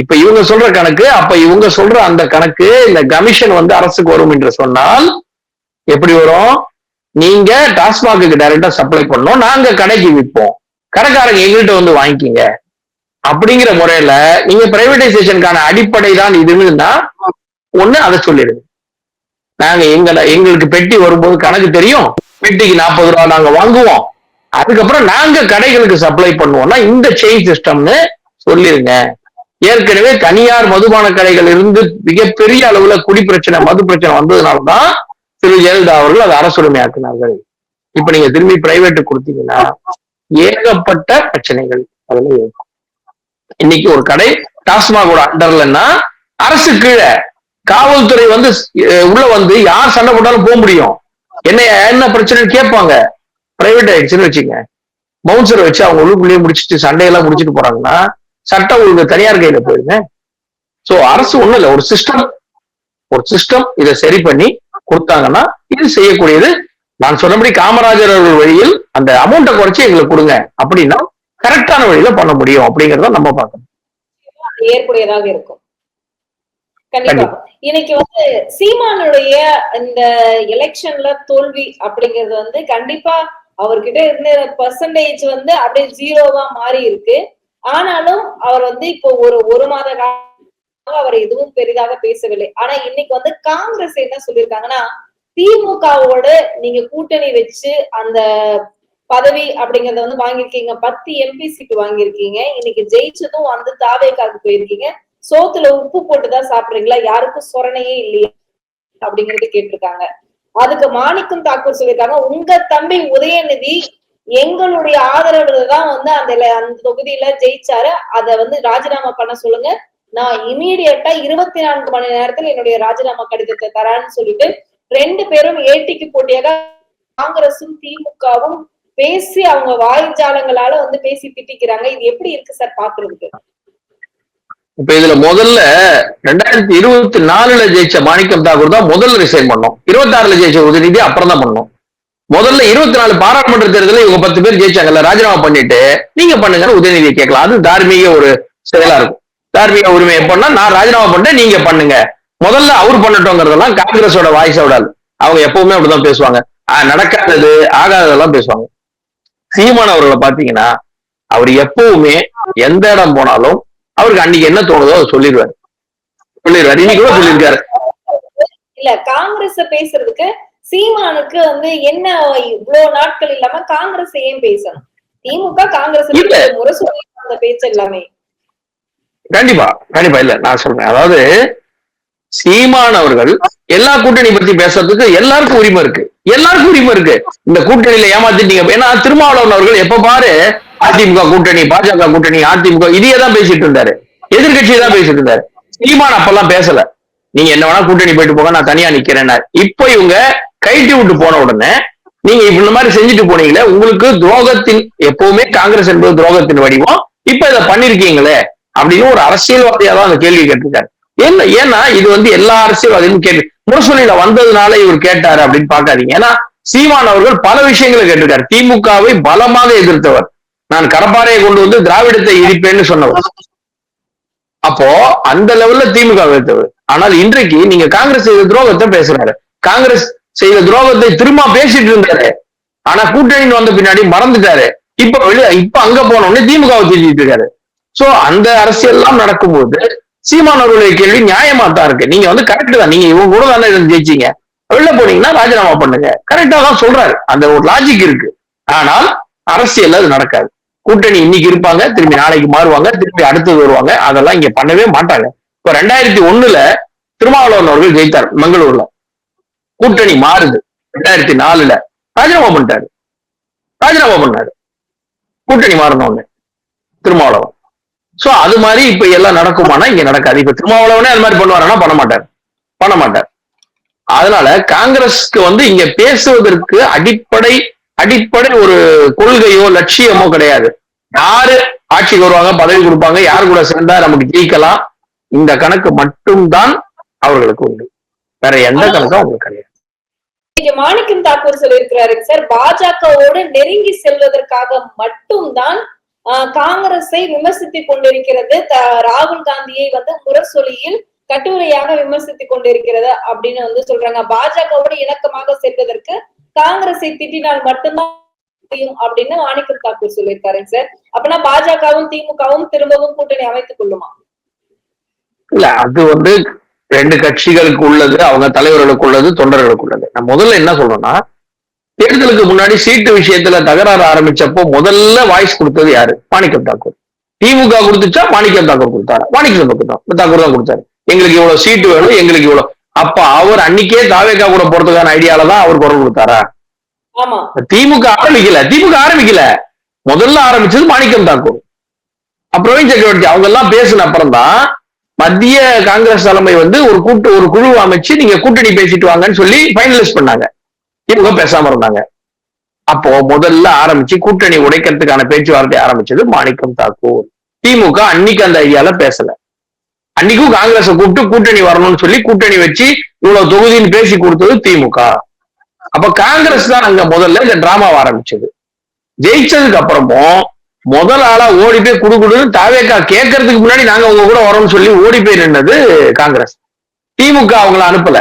இப்ப இவங்க சொல்ற கணக்கு, அப்ப இவங்க சொல்ற அந்த கணக்கு, இந்த கமிஷன் வந்து அரசுக்கு வரும் என்று சொன்னால் எப்படி வரும்? நீங்க டாஸ்மாக்கு டைரக்டா சப்ளை பண்ணோம், நாங்க கடைக்கு விற்போம், கடைக்காரங்க எங்கள்கிட்ட வந்து வாங்கிக்கிங்க அப்படிங்கிற முறையில நீங்க பிரைவேடைசேஷனுக்கான அடிப்படை தான் இதுன்னா ஒண்ணு அதை சொல்லிடுங்க. நாங்க எங்களுக்கு பெட்டி வரும்போது கணக்கு தெரியும், பெட்டிக்கு 40 ரூபாய் நாங்க வாங்குவோம், அதுக்கப்புறம் நாங்க கடைகளுக்கு சப்ளை பண்ணுவோம்னா இந்த செயின் சிஸ்டம்னு சொல்லிருங்க. ஏற்கனவே தனியார் மதுபான கடைகள் இருந்து மிகப்பெரிய அளவுல குடி பிரச்சனை மது பிரச்சனை வந்ததுனாலதான் திரு ஜெயலலிதா அவர்கள் அதை அரசுரிமையாக்கினார்கள். இப்ப நீங்க திரும்பி பிரைவேட் கொடுத்தீங்கன்னா ஏகப்பட்ட பிரச்சனைகள் அதுல இருக்கும். இன்னைக்கு ஒரு கடை டாஸ்மாகோட அண்டர்லன்னா அரசு கீழே காவல்துறை வந்து உள்ள வந்து யார் சண்டை போட்டாலும் போக முடியும், என்ன பிரச்சனைன்னு கேட்பாங்க. பிரைவேட் ஆயிடுச்சுன்னு வச்சுங்க, பவுன்சரை வச்சு அவங்க உள்ளுக்குள்ளேயே முடிச்சுட்டு சண்டையெல்லாம் முடிச்சுட்டு போறாங்கன்னா சட்டம் ஒழுங்கு தனியார் கையில போயிருங்க. சோ அரசு ஒண்ணும் இல்ல, ஒரு சிஸ்டம் இதை சரி பண்ணி கொடுத்தாங்கன்னா இது செய்யக்கூடியது. நான் சொன்னபடி காமராஜர் அவர்கள் வழியில் அந்த அமௌண்ட்டை குறைச்சி எங்களுக்கு கொடுங்க அப்படின்னா கரெக்டான வழியில பண்ண முடியும் அப்படிங்கறத நம்ம பார்க்கணும். ஏற்புடையதாக இருக்கும். கண்டிப்பா. இன்னைக்கு வந்து சீமானுடைய இந்த எலெக்ஷன்ல தோல்வி அப்படிங்கிறது வந்து கண்டிப்பா அவர்கிட்ட இருந்த பெர்சன்டேஜ் வந்து அப்படியே 0வா மாறி இருக்கு. ஆனாலும் அவர் வந்து இப்போ ஒரு மாத காலம் அவர் எதுவும் பெரிதாக பேசவில்லை. ஆனா இன்னைக்கு வந்து காங்கிரஸ் என்ன சொல்லியிருக்காங்கன்னா, திமுகவோட நீங்க கூட்டணி வச்சு அந்த பதவி அப்படிங்கறத வந்து வாங்கியிருக்கீங்க, 10 MP சீட்டு வாங்கியிருக்கீங்க, இன்னைக்கு ஜெயிச்சதும் வந்து தாவேக்காவுக்கு போயிருக்கீங்க, சோத்துல உப்பு போட்டுதான் சாப்பிடுறீங்களா, யாருக்கும் சொரணையே இல்லையா அப்படிங்கறது கேட்டிருக்காங்க. அதுக்கு மாணிக்கம் தாக்கூர் சொல்லியிருக்காங்க, உங்க தம்பி உதயநிதி எங்களுடைய ஆதரவுல தான் வந்து அந்த தொகுதியில ஜெயிச்சாரு, அத வந்து ராஜினாமா பண்ண சொல்லுங்க, நான் இமீடியட்டா 24 மணி நேரத்துல என்னுடைய ராஜினாமா கடிதத்தை தரான்னு சொல்லிட்டு 2 பேரும் ஏட்டிக்கு போட்டியாக காங்கிரசும் திமுகவும் பேசி அவங்க வாய்ஜாலங்களால வந்து பேசி திட்டிக்கிறாங்க. இது எப்படி இருக்கு சார் பாக்குறதுக்கு? இப்ப இதுல முதல்ல 2024ல ஜெயிச்ச மாணிக்கம் தாக்கூர் தான் முதல்ல ரிசைன் பண்ணோம், 26ல ஜெயிச்ச உதயநிதி அப்புறம் தான் பண்ணோம். முதல்ல 24 பாராளுமன்ற தேர்தலில் இவங்க 10 பேர் ஜெயிச்சாங்கல்ல, ராஜினாமா பண்ணிட்டு நீங்க பண்ணுங்கன்னு உதயநிதியை கேட்கலாம். அது தார்மீக ஒரு செயலா இருக்கும். தார்மீக உரிமை எப்படின்னா, நான் ராஜினாமா பண்ணேன் நீங்க பண்ணுங்க, முதல்ல அவர் பண்ணட்டோங்கிறதெல்லாம் காங்கிரஸோட வாய்ஸ் விடாது. அவங்க எப்பவுமே அப்படிதான் பேசுவாங்க, நடக்காதது ஆகாததெல்லாம் பேசுவாங்க. சீமான் அவர்களை பாத்தீங்கன்னா அவர் எப்பவுமே எந்த இடம் போனாலும் அவருக்கு அன்னைக்கு என்ன தோணுதோ அதை சொல்லிடுவாரு. இன்னைக்கு கூட சொல்லியிருக்காரு. இல்ல காங்கிரஸ் பேசுறதுக்கு சீமானுக்கு வந்து என்ன இவ்வளவு நாட்கள் இல்லாம காங்கிரஸ் ஏன் பேசணும்? திமுக காங்கிரஸ் முரசொலி அந்த பேச்சு எல்லாமே கண்டிப்பா இல்ல நான் சொல்றேன். அதாவது சீமான் அவர்கள் எல்லா கூட்டணி பத்தி பேசுறதுக்கு எல்லாருக்கும் உரிமை இருக்கு, இந்த கூட்டணியில ஏமாத்திட்டீங்க. ஏன்னா திருமாவளவன் அவர்கள் எப்ப பாரு அதிமுக கூட்டணி, பாஜக கூட்டணி, அதிமுக இதையே தான் பேசிட்டு இருந்தாரு, எதிர்கட்சியை தான் பேசிட்டு இருந்தாரு. சீமான் அப்பெல்லாம் பேசல, நீங்க என்ன வேணா கூட்டணி போயிட்டு போங்க, நான் தனியா நிக்கிறேன். இப்போ இவங்க கைட்டி விட்டு போன உடனே நீங்க இந்த மாதிரி செஞ்சுட்டு போனீங்களே, உங்களுக்கு துரோகத்தின், எப்பவுமே காங்கிரஸ் என்பது துரோகத்தின் வடிவம், இப்ப இதை பண்ணிருக்கீங்களே அப்படின்னு ஒரு அரசியல்வாதியா தான் அந்த கேள்வி கேட்டிருக்காரு. ஏன்னா இது வந்து எல்லா அரசியல்வாதியும் கேள்வி முரசொலியில வந்ததுனால இவர் கேட்டாரு அப்படின்னு பாக்காதீங்க. ஏன்னா சீமான் அவர்கள் பல விஷயங்களை கேட்டிருக்காரு. திமுகவை பலமாக எதிர்த்தவர், நான் கடப்பாறையை கொண்டு வந்து திராவிடத்தை இடிப்பேன்னு சொன்னவர், அப்போ அந்த லெவல்ல திமுக எதிர்த்தவர். ஆனால் இன்றைக்கு நீங்க காங்கிரஸ் செய்த துரோகத்தை பேசுறாரு, காங்கிரஸ் செய்த துரோகத்தை திரும்ப பேசிட்டு இருந்தாரு, ஆனா கூட்டணி வந்த பின்னாடி மறந்துட்டாரு. இப்ப அங்க போனோடனே திமுகவை திட்டிட்டு இருக்காரு. சோ அந்த அரசியல் எல்லாம் நடக்கும்போது சீமான் அவர்களுடைய கேள்வி நியாயமா தான் இருக்கு. நீங்க வந்து கரெக்ட் தான், நீங்க இவங்க கூட தானே ஜெயிச்சீங்க, வெளில போனீங்கன்னா ராஜினாமா பண்ணுங்க, கரெக்டா தான் சொல்றாரு, அந்த ஒரு லாஜிக் இருக்கு. ஆனால் அரசியல் அது நடக்காது. கூட்டணி இன்னைக்கு இருப்பாங்க, திரும்பி நாளைக்கு மாறுவாங்க, திரும்பி அடுத்தது வருவாங்க, அதெல்லாம் இங்க பண்ணவே மாட்டாங்க. இப்ப 2001ல திருமாவளவன் அவர்கள் ஜெயித்தார் மங்களூர்ல, கூட்டணி மாறுது. 2004ல ராஜினாமா பண்ணாரு, கூட்டணி மாறினோன்னு திருமாவளவன். சோ அது மாதிரி இப்ப எல்லாம் நடக்குமானா இங்க நடக்காது. இப்ப திருமாவளவனே அது மாதிரி பண்ணுவாருன்னா பண்ண மாட்டார். அதனால காங்கிரஸ்க்கு வந்து இங்க பேசுவதற்கு அடிப்படை ஒரு கொள்கையோ லட்சியமோ கிடையாது. யாரு ஆட்சிக்கு வருவாங்க, பதவி கொடுப்பாங்க, யாரு கூட சேர்ந்தா நமக்கு ஜெயிக்கலாம், இந்த கணக்கு மட்டும்தான் அவர்களுக்கு உண்டு. வேற எந்த கணக்கும் அவங்களுக்கு கிடையாது. மாணிக்கம் தாக்கூர் சொல்லியிருக்கிறாரு சார், பாஜகவோடு நெருங்கி செல்வதற்காக மட்டும்தான் காங்கிரஸை விமர்சித்துக் கொண்டிருக்கிறது, ராகுல் காந்தியை வந்து முரசொலியில் கட்டுரையாக விமர்சித்துக் கொண்டிருக்கிறது அப்படின்னு வந்து சொல்றாங்க. பாஜகவோடு இணக்கமாக செல்வதற்கு காங்கிரஸை திட்டினால் மட்டும்தான் அப்படின்னு மாணிக்கம் தாக்கூர் சொல்லியிருக்காரு சார். அப்படின்னா பாஜகவும் திமுகவும் திரும்பவும் கூட்டணி அமைத்துக் கொள்ளுமா? இல்ல, அது வந்து ரெண்டு கட்சிகளுக்கு உள்ளது, அவங்க தலைவர்களுக்கு உள்ளது, தொண்டர்களுக்கு உள்ளது. நான் முதல்ல என்ன சொல்றேன்னா, தேர்தலுக்கு முன்னாடி சீட்டு விஷயத்துல தகராறு ஆரம்பிச்சப்போ முதல்ல வாய்ஸ் கொடுத்தது யாரு? மாணிக்கம் தாக்கூர். திமுக கொடுத்துச்சா மாணிக்கம் தாக்கூர் கொடுத்தாரு? மாணிக்கம் தாக்கூர் தான் கொடுத்தாரு. எங்களுக்கு இவ்வளவு சீட்டு வேணும், எங்களுக்கு இவ்வளவு. அப்ப அவர் அன்னைக்கே தாவேகா கூட போறதுக்கான ஐடியால தான் அவர் குரல் கொடுத்தாரா? திமுக ஆரம்பிக்கல. முதல்ல ஆரம்பிச்சது மாணிக்கம் தாக்கூர். பிரவீன் சக்கரவர்த்தி அவங்க எல்லாம் பேசின அப்புறம் தான் மத்திய காங்கிரஸ் தலைமை வந்து ஒரு குழு அமைச்சு நீங்க கூட்டணி பேசிட்டு வாங்கன்னு சொல்லி ஃபைனலைஸ் பண்ணாங்க. திமுக பேசாம இருந்தாங்க. அப்போ முதல்ல ஆரம்பிச்சு கூட்டணி உடைக்கிறதுக்கான பேச்சுவார்த்தை ஆரம்பிச்சது மாணிக்கம் தாக்கூர். திமுக அன்னைக்கு அந்த ஐடியால பேசல. அன்னைக்கும் காங்கிரஸை கூப்பிட்டு கூட்டணி வரணும்னு சொல்லி கூட்டணி வச்சு இவ்வளவு தொகுதின்னு பேசி கொடுத்தது திமுக. அப்ப காங்கிரஸ் தான் அங்க முதல்ல இந்த டிராமாவை ஆரம்பிச்சது. ஜெயிச்சதுக்கு அப்புறமும் முதல் ஆளா ஓடி போய் குடுக்குடுன்னு தாவேக்கா கேட்கறதுக்கு முன்னாடி நாங்க உங்க கூட வரோம்னு சொல்லி ஓடி போய் நின்னது காங்கிரஸ். திமுக அவங்கள அனுப்பல.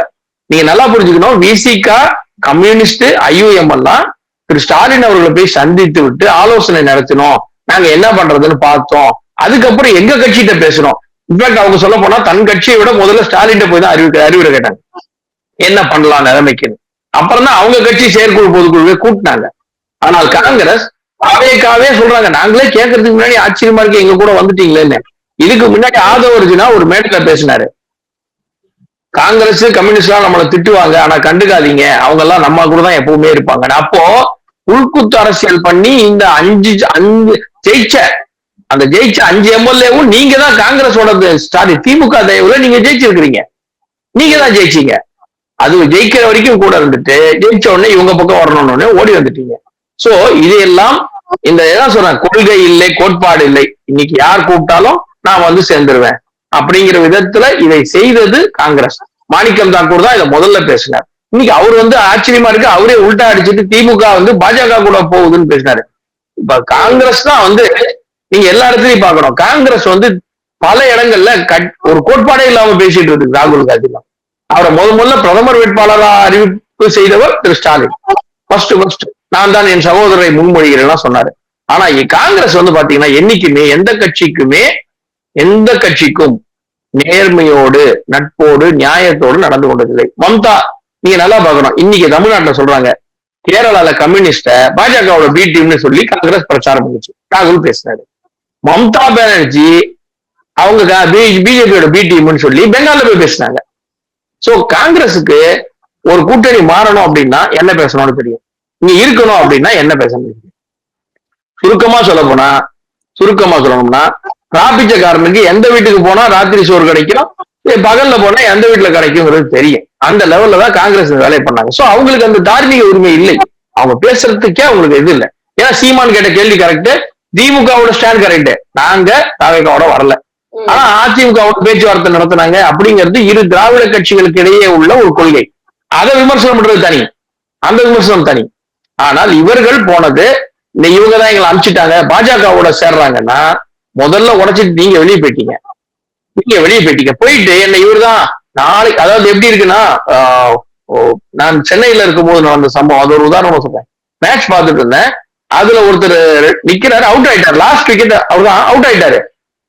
நீங்க நல்லா புரிஞ்சுக்கணும், விசிகா, கம்யூனிஸ்ட், IUM எல்லாம் திரு ஸ்டாலின் அவர்களை போய் சந்தித்து விட்டு ஆலோசனை நடத்தினோம், நாங்க என்ன பண்றதுன்னு பார்த்தோம், அதுக்கப்புறம் எங்க கட்சிகிட்ட பேசணும். இன்ஃபேக்ட் அவங்க சொல்ல போனா தன் கட்சியை விட முதல்ல ஸ்டாலின் போய் தான் அறிவுரை கேட்டாங்க, என்ன பண்ணலாம் நிலைமைக்குன்னு. அப்புறம் தான் அவங்க கட்சி செயற்குழு பொதுக்குழுவை கூட்டினாங்க. ஆனால் காங்கிரஸ் தாவேக்காவே சொல்றாங்க, நாங்களே கேட்கறதுக்கு முன்னாடி ஆச்சரியமா இருக்கு எங்க கூட வந்துட்டீங்களேன்னு. இதுக்கு முன்னாடி ஆதவர்ஜுனா ஒரு மேடையில பேசினாரு, காங்கிரஸ் கம்யூனிஸ்ட் எல்லாம் நம்மளை திட்டுவாங்க, ஆனா கண்டுக்காதீங்க, அவங்க எல்லாம் நம்ம கூட தான் எப்பவுமே இருப்பாங்க. அப்போ உள்குத்து அரசியல் பண்ணி இந்த ஜெயிச்ச 5 MLAவும் நீங்க தான் காங்கிரஸோட ஸ்டாலின் திமுக தயவுல நீங்க ஜெயிச்சிருக்கிறீங்க, நீங்க தான் ஜெயிச்சீங்க. அது ஜெயிக்கிற வரைக்கும் கூட இருந்துட்டு ஜெயிச்ச உடனே இவங்க பக்கம் வரணும்னு ஓடி வந்துட்டீங்க. சோ இதையெல்லாம் இந்த எல்லாம் சொல்றேன், கொள்கை இல்லை, கோட்பாடு இல்லை, இன்னைக்கு யார் கூப்பிட்டாலும் நான் வந்து சேர்ந்துருவேன் அப்படிங்கிற விதத்துல இதை செய்தது காங்கிரஸ். மாணிக்கம் தாக்கூர் தான் இதை முதல்ல பேசினார். இன்னைக்கு அவர் வந்து ஆச்சரியமா இருக்கு, அவரே உள்டா அடிச்சுட்டு திமுக வந்து பாஜக கூட போகுதுன்னு பேசினாரு. இப்ப காங்கிரஸ் தான் வந்து நீங்க எல்லா இடத்துலயும் பாக்கணும், காங்கிரஸ் வந்து பல இடங்கள்ல ஒரு கோட்பாடே இல்லாம பேசிட்டு இருக்கு. ராகுல் காந்தி தான் அவரை முதல்ல பிரதமர் வேட்பாளராக அறிவிப்பு செய்தவர் திரு ஸ்டாலின். ஃபர்ஸ்ட் நான் தான் என் சகோதரரை முன்மொழிகிறேன் சொன்னாரு. ஆனா காங்கிரஸ் வந்து பாத்தீங்கன்னா என்னைக்குமே எந்த கட்சிக்கும் நேர்மையோடு, நட்போடு, நியாயத்தோடு நடந்து கொண்டதில்லை. மம்தா நீங்க நல்லா பார்க்கணும், இன்னைக்கு தமிழ்நாட்டுல சொல்றாங்க கேரளால கம்யூனிஸ்ட பாஜகவோட பி டீம்னு சொல்லி காங்கிரஸ் பிரச்சாரம் பண்ணிச்சு. ராகுல் பேசினாரு. மம்தா பானர்ஜி அவங்க பிஜேபியோட பி டீம்னு சொல்லி பெங்கால்ல போய் பேசினாங்க. சோ காங்கிரஸுக்கு ஒரு கூட்டணி மாறணும் அப்படின்னா என்ன பேசணும்னு தெரியும், இங்க இருக்கணும் அப்படின்னா என்ன பேச முடியும். சுருக்கமா சொல்லணும்னா ராபிச்சக்காரனுக்கு எந்த வீட்டுக்கு போனா ராத்திரி சோறு கிடைக்கும், பகல்ல போனா எந்த வீட்டுல கிடைக்கும்ங்கிறது தெரியும். அந்த லெவல்ல தான் காங்கிரஸ் வேலை பண்ணாங்க. சோ அவங்களுக்கு அந்த தார்மீக உரிமை இல்லை, அவங்க பேசுறதுக்கே அவங்களுக்கு இது இல்லை. ஏன்னா சீமான் கேட்ட கேள்வி கரெக்ட், திமுகவோட ஸ்டாண்ட் கரெக்ட், நாங்க தாவேகாவோட வரல, ஆனா அதிமுகவோட பேச்சுவார்த்தை நடத்தினாங்க அப்படிங்கிறது இரு திராவிட கட்சிகளுக்கு இடையே உள்ள ஒரு கொள்கை. அதை விமர்சனம் பண்றது தனி, அந்த விமர்சனம் தனி. ஆனால் இவர்கள் போனது இந்த இவங்க தான் எங்களை அனுப்பிச்சிட்டாங்க, பாஜகவோட சேர்றாங்கன்னா முதல்ல உடைச்சிட்டு நீங்க வெளியே போயிட்டீங்க. போயிட்டு என்ன இவர் தான் நாளைக்கு, அதாவது எப்படி இருக்குன்னா, நான் சென்னையில இருக்கும் போது நடந்த சம்பவம், அது ஒரு உதாரணமா சொல்றேன். மேட்ச் பார்த்துட்டு இருந்தேன், அதுல ஒருத்தர் நிக்கிறாரு, அவுட் ஆயிட்டாரு, லாஸ்ட் விக்கெட் அவர் தான் அவுட் ஆயிட்டாரு.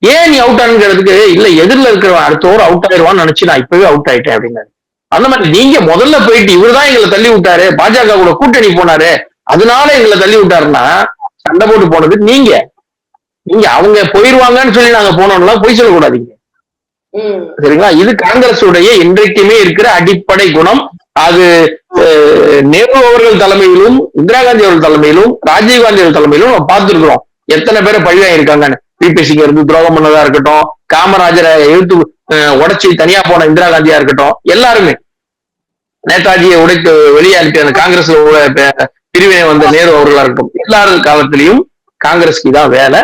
ஏன் நீ அவுட் ஆனுங்கிறதுக்கு, இல்ல எதிரில் இருக்கிறவன் அடுத்த ஓவர் அவுட் ஆயிடுவான்னு நினைச்சு நான் இப்பவே அவுட் ஆயிட்டேன் அப்படின்னாரு. அந்த மாதிரி நீங்க முதல்ல போயிட்டு இவர் தான் எங்களை தள்ளி விட்டாரு, பாஜக கூட கூட்டணி போனாரு, அதனால எங்களை தள்ளி விட்டாருன்னா சண்டை போட்டு போனது நீங்க அவங்க போயிருவாங்கன்னு சொல்லி நாங்க போனோம்லாம் போய் சொல்லக்கூடாதீங்க, சரிங்களா? இது காங்கிரஸ் உடைய இன்றைக்குமே இருக்கிற அடிப்படை குணம். அது நேரு அவர்கள் தலைமையிலும், இந்திரா காந்தி அவர்கள் தலைமையிலும், ராஜீவ் காந்தி அவர்கள் தலைமையிலும் நம்ம பார்த்திருக்கிறோம் எத்தனை பேரை பழிவாங்க இருக்காங்கன்னு. பிபிசிங்க இருந்து துரோகம் பண்ணதா இருக்கட்டும், காமராஜரை எழுத்து உடைச்சி தனியா போன இந்திரா காந்தியா இருக்கட்டும், எல்லாருமே நேதாஜியை உடைத்து வெளியே அனுப்பிய அந்த காங்கிரஸ்ல பிரிவினை வந்த நேரு அவர்களா இருக்கும், எல்லாரும் காலத்திலையும் காங்கிரஸ்க்கு தான் வேலை.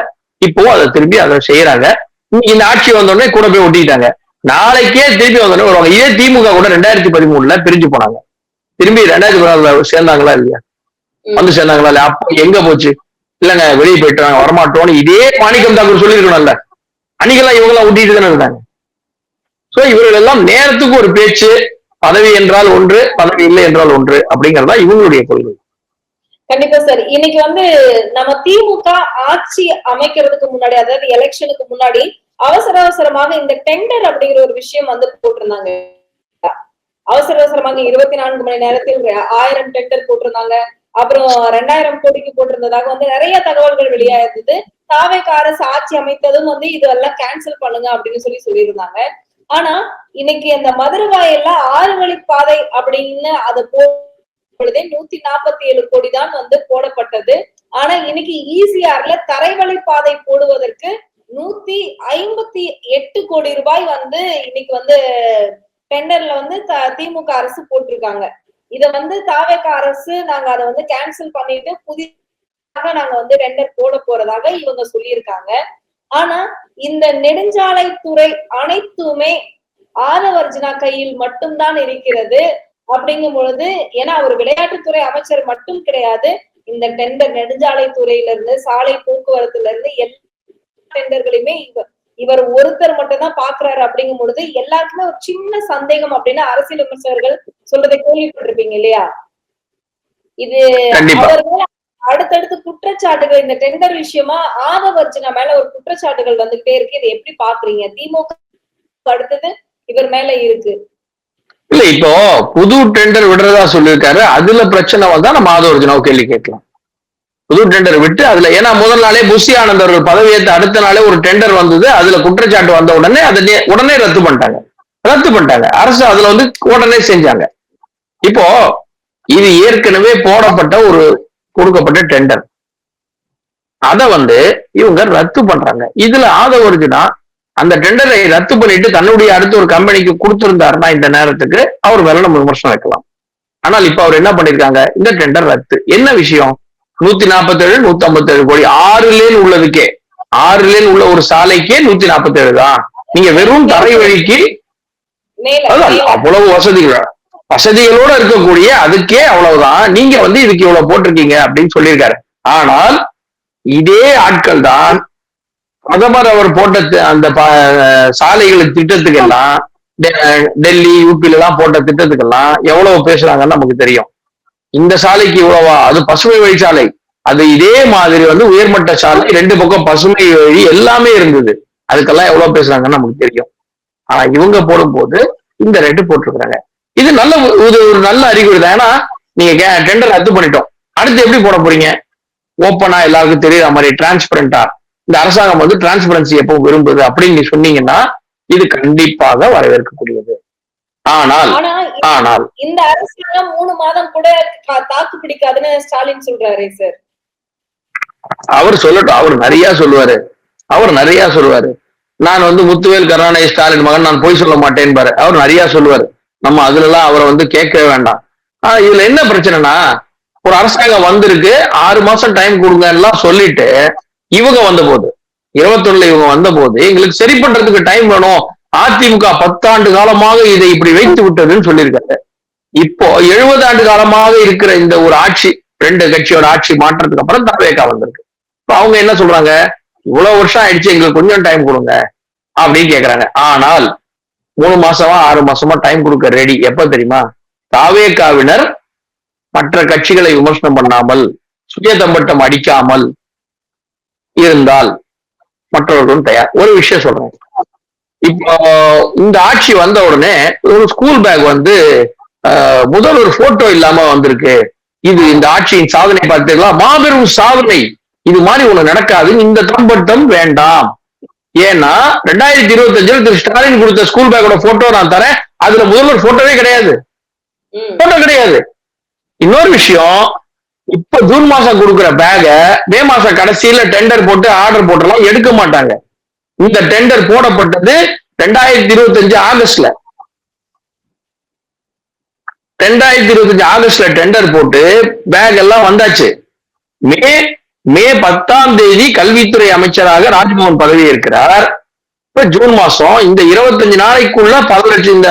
இப்போ அதை திரும்பி அதை செய்யறாங்க. இந்த ஆட்சி வந்தோடனே கூட போய் ஒட்டிக்கிட்டாங்க. நாளைக்கே திருப்பி வந்தோடனே வருவாங்க. இதே திமுக கூட 2013 பிரிஞ்சு போனாங்க. திரும்பி 2016 சேர்ந்தாங்களா இல்லையா? வந்து சேர்ந்தாங்களா இல்லையா? அப்போ எங்க போச்சு? இல்லங்க வெளியே போயிட்டாங்க, வரமாட்டோம்னு இதே மாணிக்கம் தாக்கூர் சொல்லியிருக்கணும்ல. அன்னைக்கெல்லாம் இவங்கெல்லாம் ஒட்டிட்டு தானே இருந்தாங்க. சோ இவர்கள் எல்லாம் நேரத்துக்கு ஒரு பேச்சு, பதவி என்றால் ஒன்று, பதவி இல்லை என்றால் ஒன்று அப்படிங்கறதா இவங்களுடைய கொள்கை. கண்டிப்பா சார். இன்னைக்கு வந்து நம்ம திமுக ஆட்சி அமைக்கிறதுக்கு முன்னாடி, அதாவது எலெக்ஷனுக்கு முன்னாடி அவசர அவசரமாக இந்த டெண்டர் அப்படிங்கிற ஒரு விஷயம் வந்து போட்டிருந்தாங்க. அவசர அவசரமாக 24 மணி நேரத்தில் 1000 டெண்டர் போட்டிருந்தாங்க. அப்புறம் 2000 கோடிக்கு போட்டிருந்ததாக வந்து நிறைய தகவல்கள் வெளியாயிருந்தது. தாவேக அரசு ஆட்சி அமைத்ததும் வந்து இதெல்லாம் கேன்சல் பண்ணுங்க அப்படின்னு சொல்லியிருந்தாங்க. ஆனா இன்னைக்கு அந்த மதுரவாயில 6 வழி பாதை அப்படின்னு அதை பொழுதே 147 கோடி தான் வந்து போடப்பட்டது. ஆனா இன்னைக்கு ஈசிஆர்ல தரைவழி பாதை போடுவதற்கு 158 கோடி ரூபாய் வந்து இன்னைக்கு வந்து டெண்டர்ல வந்து திமுக அரசு போட்டிருக்காங்க. இத வந்து தாவேக அரசு நாங்க அதை வந்து கேன்சல் பண்ணிட்டு புதிதாக நாங்க வந்து டெண்டர் போட போறதாக இவங்க சொல்லியிருக்காங்க. ஆனா இந்த நெடுஞ்சாலைத்துறை அனைத்துமே ஆதவர்ஜுனா கையில் மட்டும்தான் இருக்கிறது. அப்படிங்கும் பொழுது, ஏன்னா அவர் விளையாட்டுத்துறை அமைச்சர் மட்டும் கிடையாது, இந்த டெண்டர் நெடுஞ்சாலை துறையில இருந்து சாலை போக்குவரத்துல இருந்து எல்லா டெண்டர்களையுமே இவர் ஒருத்தர் மட்டும் தான் பாக்குறாரு. அப்படிங்கும் பொழுது எல்லாருக்குமே ஒரு சின்ன சந்தேகம் அப்படின்னு அரசியல் விமர்சகர்கள் சொல்றதை கேள்விப்பட்டிருப்பீங்க இல்லையா? இது அவர்கள் அடுத்தடுத்து குற்றச்சாட்டுகள், இந்த டெண்டர் விஷயமா ஆதவர்ஜுனா மேல ஒரு குற்றச்சாட்டுகள் வந்துகிட்டே இருக்கு. இதை எப்படி பாக்குறீங்க? திமுக அடுத்தது இவர் மேல இருக்கு. இல்ல, இப்போ புது டெண்டர் விடுறதா சொல்லியிருக்காரு. அதுல பிரச்சனை வந்தா நம்ம ஆதவர்ஜுனாவை கேள்வி கேட்கலாம். புது டெண்டர் விட்டு அதுல, ஏன்னா முதல் நாளே புஷி ஆனந்த் அவர்கள் பதவியேற்ற அடுத்த நாளே ஒரு டெண்டர் வந்தது. அதுல குற்றச்சாட்டு வந்த உடனே அதை உடனே ரத்து பண்ணிட்டாங்க அரசு. அதுல வந்து உடனே செஞ்சாங்க. இப்போ இது ஏற்கனவே போடப்பட்ட ஒரு கொடுக்கப்பட்ட டெண்டர், அதை வந்து இவங்க ரத்து பண்றாங்க. இதுல ஆதவர்ஜுனா அந்த டெண்டரை ரத்து பண்ணிட்டு தன்னுடைய அடுத்த ஒரு கம்பெனிக்கு கொடுத்திருந்தாருன்னா இந்த நேரத்துக்கு அவர் மேல நம்ம விமர்சனம் வைக்கலாம். ஆனால் இப்ப அவர் என்ன பண்ணிருக்காங்க, இந்த டெண்டர் ரத்து. என்ன விஷயம்? 147 157 கோடி 6 லேன் உள்ளதுக்கே, 6 லேன் உள்ள ஒரு சாலைக்கே 147 தான். நீங்க வெறும் தரை வழிக்கு அவ்வளவு வசதிகளோட இருக்கக்கூடிய அதுக்கே அவ்வளவுதான். நீங்க வந்து இதுக்கு இவ்வளவு போட்டிருக்கீங்க அப்படின்னு சொல்லியிருக்காரு. ஆனால் இதே ஆட்கள் தான் பிரதமர் அவர் போட்ட அந்த சாலைகள் திட்டத்துக்கெல்லாம், டெல்லி யூபில எல்லாம் போட்ட திட்டத்துக்கெல்லாம் எவ்வளவு பேசுறாங்கன்னு நமக்கு தெரியும். இந்த சாலைக்கு இவ்வளவா, அது பசுமை வழி சாலை, அது இதே மாதிரி வந்து உயர்மட்ட சாலை, 2 பக்கம் பசுமை வழி எல்லாமே இருந்தது. அதுக்கெல்லாம் எவ்வளவு பேசுறாங்கன்னு நமக்கு தெரியும். ஆனா இவங்க போடும்போது இந்த ரேட்டு போட்டிருக்கிறாங்க. இது ஒரு நல்ல அறிகுறி தான். ஏன்னா நீங்க டெண்டர் ரத்து பண்ணிட்டோம், அடுத்து எப்படி போட போறீங்க? ஓப்பனா எல்லாருக்கும் தெரியுற மாதிரி டிரான்ஸ்பரண்டா, இந்த அரசாங்கம் வந்து டிரான்ஸ்பரன்சி எப்போ விரும்புது அப்படின்னு நீ சொன்னீங்கன்னா இது கண்டிப்பாக வரவேற்கக்கூடியது. ஆனால் இந்த அரசாங்கம் 3 மாதம் கூட தாக்கு பிடிக்காதுன்னு ஸ்டாலின் சொல்றாரு சார். அவர் சொல்லட்டும், அவர் நிறைய சொல்லுவாரு. நான் வந்து முத்துவேல் கருணாநிதி ஸ்டாலின் மகன், நான் பொய் சொல்ல மாட்டேன் பாரு, அவர் நிறைய சொல்லுவாரு. நம்ம அதுல எல்லாம் அவரை வந்து கேட்கவே வேண்டாம். ஆனா இதுல என்ன பிரச்சனைனா, ஒரு அரசாங்கம் வந்திருக்கு, 6 மாசம் டைம் கொடுங்க எல்லாம் சொல்லிட்டு இவங்க வந்த போது 21 இவங்க வந்த போது எங்களுக்கு சரி பண்றதுக்கு டைம் வேணும், அதிமுக 10 ஆண்டு காலமாக இதை இப்படி வைத்து விட்டதுன்னு சொல்லியிருக்காரு. இப்போ 70 ஆண்டு காலமாக இருக்கிற இந்த ஒரு ஆட்சி, 2 கட்சியோட ஆட்சி மாற்றத்துக்கு அப்புறம் தாவேகா வந்திருக்கு. இப்ப அவங்க என்ன சொல்றாங்க, இவ்வளவு வருஷம் ஆயிடுச்சு, எங்களுக்கு கொஞ்சம் டைம் கொடுங்க அப்படின்னு கேக்குறாங்க. ஆனால் 3 மாசமா 6 மாசமா டைம் கொடுக்க ரெடி. எப்ப தெரியுமா? தாவேகாவினர் மற்ற கட்சிகளை விமர்சனம் பண்ணாமல், சுயதம்பட்டம் அடிக்காமல் இருந்தால் மற்றவர்களும் தயார். ஒரு விஷயம் சொல்றேன், இப்போ இந்த ஆட்சி வந்த உடனே ஒரு ஸ்கூல் பேக் வந்து முதல் ஒரு போட்டோ இல்லாம வந்திருக்கு. இது இந்த ஆட்சியின் சாதனை பார்த்தீங்களா, மாபெரும் சாதனை, இது மாதிரி ஒண்ணு நடக்காது, இந்த தம்பட்டம் வேண்டாம். ஏன்னா 2025 திரு ஸ்டாலின் கொடுத்த ஸ்கூல் பேக்கோட போட்டோ நான் தரேன், அதுல முதல்வர் போட்டோவே கிடையாது. இன்னொரு விஷயம், இப்ப ஜூன் மாசம் கொடுக்குற பேக மே மாசம் கடைசியில டெண்டர் போட்டு ஆர்டர் போட்டெல்லாம் எடுக்க மாட்டாங்க. இந்த டெண்டர் போடப்பட்டது 2025 ஆகஸ்ட்ல. 2025 ஆகஸ்ட்ல டெண்டர் போட்டு பேக் எல்லாம் வந்தாச்சு. மே 10 கல்வித்துறை அமைச்சராக ராஜ்மோகன் பதவி இருக்கிறார். இப்ப ஜூன் மாசம் இந்த 25 நாளைக்குள்ள 10 லட்சம் இந்த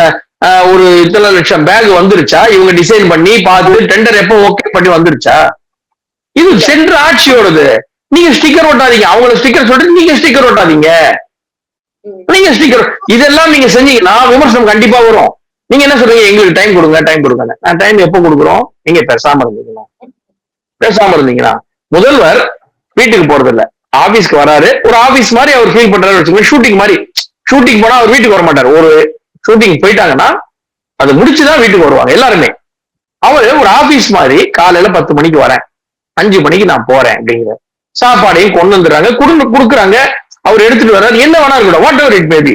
ஒரு இத்தனை லட்சம் பேக் வந்துருச்சா? இவங்க டிசைன் பண்ணி பார்த்து டெண்டர் எப்போ ஓகே பண்ணி வந்துருச்சா? இது சென்ற ஆட்சியோடது. நீங்க ஸ்டிக்கர் ஒட்டாதீங்க, அவங்கள ஸ்டிக்கர் சொல்லிட்டு நீங்க ஸ்டிக்கர் ஒட்டாதீங்க. நீங்க ஸ்டிக்கர் இதெல்லாம் நீங்க செஞ்சீங்கன்னா விமர்சனம் கண்டிப்பா வரும். நீங்க என்ன சொல்றீங்க? எங்களுக்கு டைம் கொடுங்க, டைம் கொடுங்க. நான் டைம் எப்போ கொடுக்குறோம்? நீங்க பேசாம இருந்தீங்கன்னா முதல்வர் வீட்டுக்கு போறது இல்ல, ஆபீஸ்க்கு வராரு. ஒரு ஆபீஸ் மாதிரி அவர் ஃபீல் பண்றாரு வச்சுக்கோங்க. ஷூட்டிங் மாதிரி, ஷூட்டிங் போனா அவர் வீட்டுக்கு வர மாட்டாரு. ஒரு ஷூட்டிங் போயிட்டாங்கன்னா அதை முடிச்சுதான் வீட்டுக்கு வருவாங்க எல்லாருமே. அவரு ஒரு ஆபீஸ் மாதிரி காலையில 10 மணிக்கு வரேன், 5 மணிக்கு நான் போறேன் அப்படிங்கிற சாப்பாடையும் கொண்டு வந்துடுறாங்க, கொடுக்குறாங்க. அவர் எடுத்துட்டு வர்றாரு. என்ன வேணா இருக்கட்டும், வாட் எவர் இட் மேபி.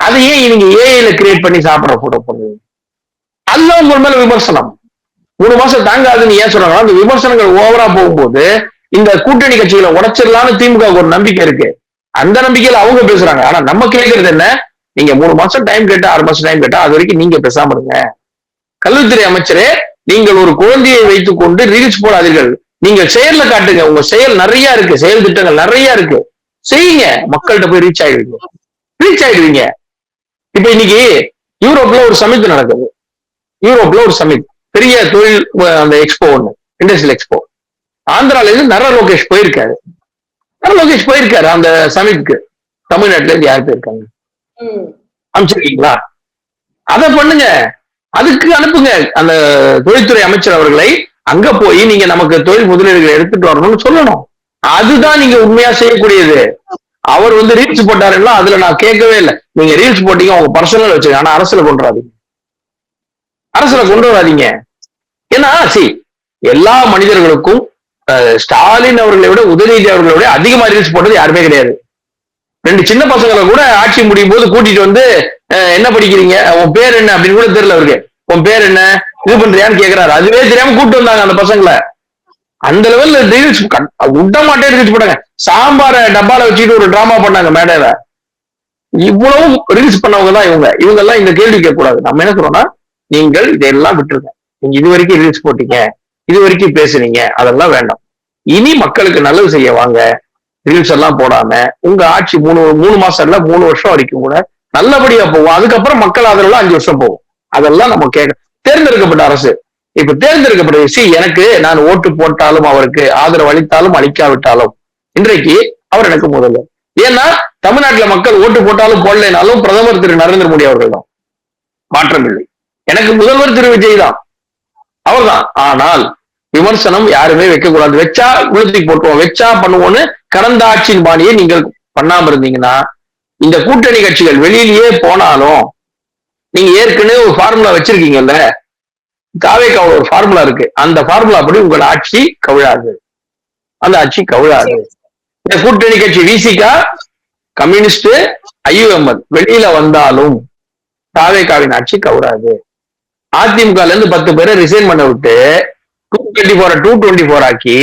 அதை ஏன் நீங்க ஏஐல கிரியேட் பண்ணி சாப்பிட போட்டோ பண்ணுவீங்க? அதுதான் உங்க மேல விமர்சனம். 3 மாசம் தாங்காதுன்னு ஏன் சொல்றாங்க? அந்த விமர்சனங்கள் ஓவரா போகும்போது இந்த கூட்டணி கட்சிகளை உடைச்சிடலாம்னு திமுக ஒரு நம்பிக்கை இருக்கு. அந்த நம்பிக்கையில அவங்க பேசுறாங்க. ஆனா நம்ம கேட்கறது என்ன? நீங்க 3 மாசம் டைம் கேட்டா, 6 மாசம் டைம் கேட்டா, அது வரைக்கும் நீங்க பேசாம இருங்க. கல்வித்துறை அமைச்சரே, நீங்கள் ஒரு குழந்தையை வைத்துக் கொண்டு ரீல்ஸ் போடாதீர்கள். நீங்க செயல்ல காட்டுங்க. உங்க செயல் நிறைய இருக்கு, செயல் திட்டங்கள் நிறைய இருக்கு, செய்யுங்க. மக்கள்கிட்ட போய் ரீச் ஆயிடுவீங்க. இப்ப இன்னைக்கு யூரோப்ல ஒரு சமிட் நடக்குது. யூரோப்ல ஒரு சமிட், பெரிய தொழில் அந்த எக்ஸ்போ ஒண்ணு, இண்டஸ்ட்ரியல் எக்ஸ்போ. ஆந்திரால இருந்து நர லோகேஷ் போயிருக்காரு. அந்த சமிட்க்கு. தமிழ்நாட்டுல இருந்து யார் போயிருக்காங்க? அமைச்சிருக்கீங்களா? அதை பண்ணுங்க, அதுக்கு அனுப்புங்க அந்த தொழில்துறை அமைச்சர் அவர்களை. அங்க போய் நீங்க நமக்கு தொழில் முதலீடுகளை எடுத்துட்டு வரணும்னு சொல்லணும். அதுதான் நீங்க உண்மையா செய்யக்கூடியது. அவர் ரீல்ஸ் போட்டாருன்னா அதுல நான் கேட்கவே இல்லை. நீங்க ரீல்ஸ் போட்டீங்க, உங்க பர்சனல் வச்சுங்க. ஆனா அரசுல கொண்டு வராதீங்க. ஏன்னா எல்லா மனிதர்களுக்கும் ஸ்டாலின் அவர்களை விட, உதயநிதி அவர்களை விட அதிகமா ரீல்ஸ் போட்டது யாருமே கிடையாது. 2 சின்ன பசங்களை கூட ஆட்சி முடியும் போது கூட்டிட்டு என்ன படிக்கிறீங்க, உன் பேர் என்ன அப்படின்னு கூட தெரியல அவருக்கு. உன் பேர் என்ன, இது பண்றியான்னு கேட்கிறாரு. அதுவே தெரியாம கூப்பிட்டு வந்தாங்க அந்த பசங்களை. அந்த லெவல்ல ரீல்ஸ் விட மாட்டே ரீல்ஸ் போட்டாங்க. சாம்பார டப்பால வச்சுட்டு ஒரு டிராமா பண்ணாங்க மேடையில. இவ்வளவு ரீல்ஸ் பண்ணவங்க தான் இவங்க எல்லாம் இந்த கேள்வி கேட்க கூடாது. நம்ம என்ன சொல்றோம்னா, நீங்கள் இதெல்லாம் விட்டுருங்க. நீங்க இது வரைக்கும் ரீல்ஸ் போட்டீங்க, இது வரைக்கும் பேசுனீங்க, அதெல்லாம் வேண்டாம். இனி மக்களுக்கு நல்லது செய்ய வாங்க. ரீல்ஸ் எல்லாம் போடாம உங்க ஆட்சி 3 மாசம் இல்ல 3 வருஷம் வரைக்கும் கூட நல்லபடியா போகும். அதுக்கப்புறம் மக்கள் ஆதரவுல 5 வருஷம் போகும். அதெல்லாம் நம்ம தேர்ந்தெடுக்கப்பட்ட அரசு. இப்ப தேர்ந்தெடுக்கப்பட்ட எனக்கு நான் ஓட்டு போட்டாலும், அவருக்கு ஆதரவு அளித்தாலும் அளிக்காவிட்டாலும், இன்றைக்கு அவர் எனக்கு முதல்வர். ஏன்னா தமிழ்நாட்டுல மக்கள் ஓட்டு போட்டாலும் போடலைனாலும் பிரதமர் திரு நரேந்திர மோடி அவர்கள் தான், மாற்றம் இல்லை. எனக்கு முதல்வர் திரு விஜய் தான், அவர்தான். ஆனால் விமர்சனம் யாருமே வைக்கக்கூடாது. வச்சா உளுத்திக்கு போட்டுவோம், வச்சா பண்ணுவோம்னு கடந்த ஆட்சியின் பாணியை நீங்கள் பண்ணாம இருந்தீங்கன்னா, இந்த கூட்டணி கட்சிகள் வெளியிலேயே போனாலும், நீங்க ஏற்கனவே ஒரு ஃபார்முலா வச்சிருக்கீங்கல்ல, தாவேக்காவோட ஒரு ஃபார்முலா இருக்கு. அந்த ஃபார்முலா படி உங்கள் ஆட்சி கவிழாது. அந்த ஆட்சி கவிழாது. இந்த கூட்டணி கட்சி விசிகா, கம்யூனிஸ்ட், ஐயுஎம்எல் வெளியில வந்தாலும் தாவேக்காவின் ஆட்சி கவிழாது. அதிமுக இருந்து 10 பேரை ரிசைன் பண்ண விட்டு 224 ஆக்கி,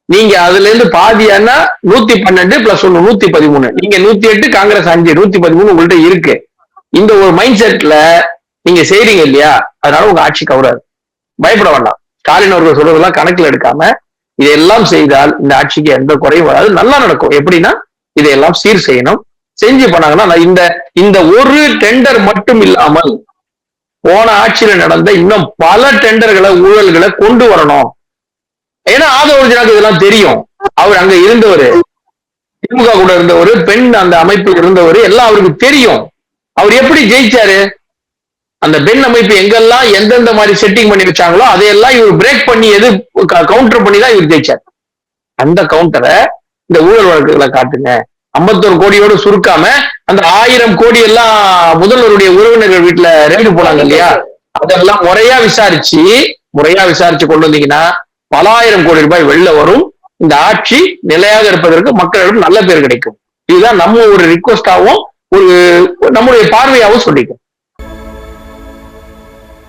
நீங்க அதுல இருந்து பாதியானா 112 + 1 113. நீங்க 108, காங்கிரஸ் 5, 113 உங்கள்ட்ட இருக்கு. இந்த ஒரு மைண்ட் செட்ல நீங்க செய்றீங்க இல்லையா? அதனால உங்க ஆட்சி கவராது. பயப்பட வேண்டாம். ஸ்டாலின் அவர்கள் சொல்றதெல்லாம் கணக்குல எடுக்காம இதையெல்லாம் செய்தால் இந்த ஆட்சிக்கு எந்த குறையும் வராது, நல்லா நடக்கும். எப்படின்னா இதையெல்லாம் சீர் செய்யணும். செஞ்சு பண்ணாங்கன்னா இந்த ஒரு டெண்டர் மட்டும் இல்லாமல் போன ஆட்சியில நடந்த இன்னும் பல டெண்டர்களை, ஊழல்களை கொண்டு வரணும். ஏன்னா ஆதவர்ஜனாக்கு இதெல்லாம் தெரியும். அவர் அங்க இருந்தவர், திமுக கூட இருந்தவர், பெண் அந்த அமைப்பில் இருந்தவர், எல்லாம் அவருக்கு தெரியும். அவர் எப்படி ஜெயிச்சாரு? அந்த பெண் அமைப்பு எங்கெல்லாம் எந்தெந்த மாதிரி செட்டிங் பண்ணி வச்சாங்களோ அதையெல்லாம் இவர் பிரேக் பண்ணி கவுண்டர் பண்ணி தான் இவர் ஜெயிச்சார். அந்த கவுண்டரை இந்த ஊழல் வழக்குகளை காட்டுங்க. 51 கோடியோடு சுருக்காம அந்த 1000 கோடி எல்லாம் முதல்வருடைய உறவினர்கள் வீட்டுல ரெய்டு போனாங்க இல்லையா? அதெல்லாம் முறையா விசாரிச்சு கொண்டு வந்தீங்கன்னா பல 1000 கோடி ரூபாய் வெளில வரும். இந்த ஆட்சி நிலையாக இருப்பதற்கு மக்களிடம் நல்ல பேர் கிடைக்கும். இதுதான் நம்ம ஒரு ரிக்வஸ்டாவும் ஒரு நம்முடைய பார்வையாவும் சொல்லிக்கும்.